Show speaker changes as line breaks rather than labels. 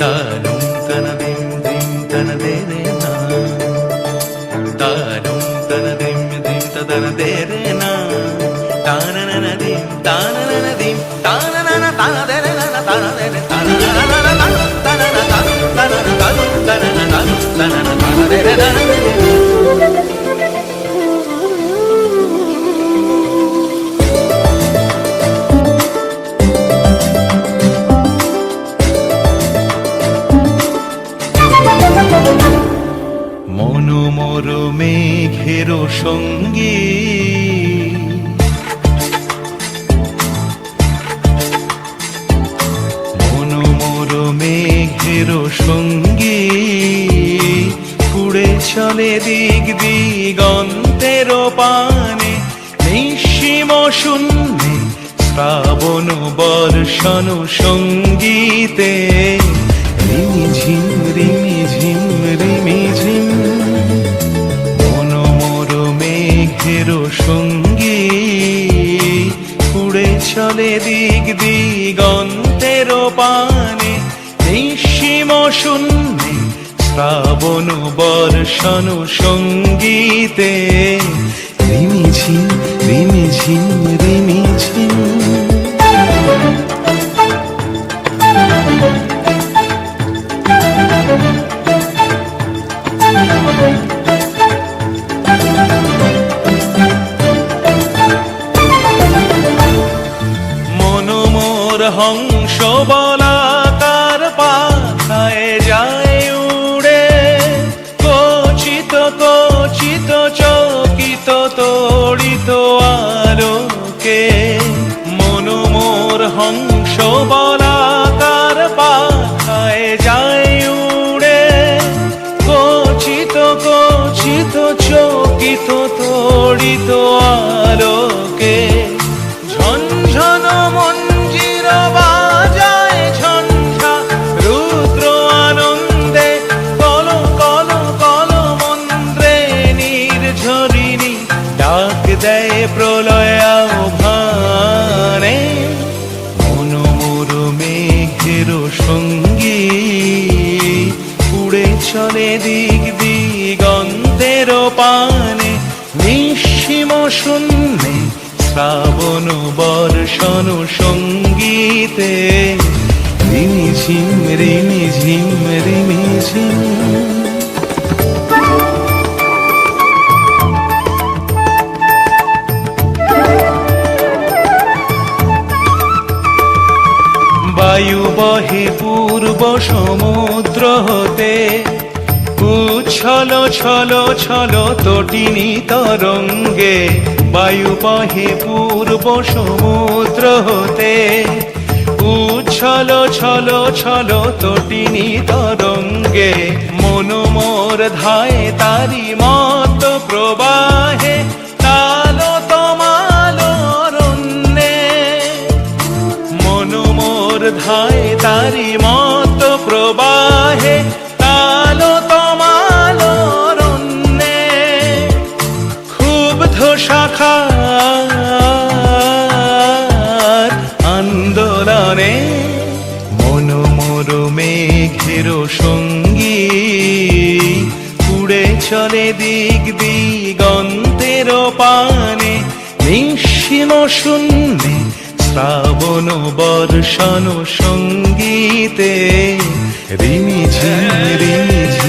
তানুম তানা দিম দিম তানা দে রে না, তানুম তানা দিম দিম তানা দে রে না, তানা না না দিম তানা না না দিম তানা না না তানা দে রে না তানা দে রে তানা না না না তানা না তানা তানা না তানুম তানা না তানুম তানা না তানা দে রে না। মনোমর মেঘের সঙ্গী মনোমর মেঘের সঙ্গী উড়ে চলে দিক দিগন্তের পানে, নিঃসীম শূন্যে শ্রাবণ বর্ষণ সঙ্গীতে রিমিঝিম রিমিঝিম রিমিঝিম। মনোমর মেঘের সঙ্গী উড়ে চলে দিক দিগন্তের পানে, নিঃসীম শূন্যে শ্রাবণ বর্ষণ সঙ্গীতে রিমিঝিম রিমিঝিম রিমিঝিম। মনোমর হংস বলাকার পাখায় যায় উড়ে, কচিত কচিত চকিত তড়িত আলোকে। মনোমর হংস বলাকার পাখায় যায় উড়ে, কচিত কচিত চকিত তড়িত আলোকে। ঝনঝন মঞ্জির বাজায় ঝঞ্ঝা রুদ্র আনন্দে, কল কল কল মন্ত্রে নির্ঝরিণী ডাক দেয় প্রলয় আহ্বানে। মনোমর মেঘের সঙ্গী উড়ে চলে দিক দিগন্তের পানে, নিঃসীম শূন্যে শ্রাবণ বর্ষণ সঙ্গীতে রিমিঝিম রিমিঝিম রিমিঝিম। বায়ু বহে পূর্ব সমুদ্র হতে, উচ্ছল ছল ছল তটিনী তরঙ্গে। বায়ু বহে পূর্ব সমুদ্র হতে, উচ্ছল ছল ছল তটিনী তরঙ্গে। মনোমর ধায় তারি মত প্রবাহে, তাল তমাল অরণ্যে। মনোমর ধায় তারি মত প্রবাহে, তাল তমাল অরণ্যে। ক্ষুব্ধ শাখার আন্দোলনে মনোমর মেঘের সঙ্গী উড়ে চলে দিক দিগন্তের পানে, নিঃসীম শূন্যে শ্রাবণ বর্ষণ সঙ্গীতে রিমিঝিম রিমিঝিম।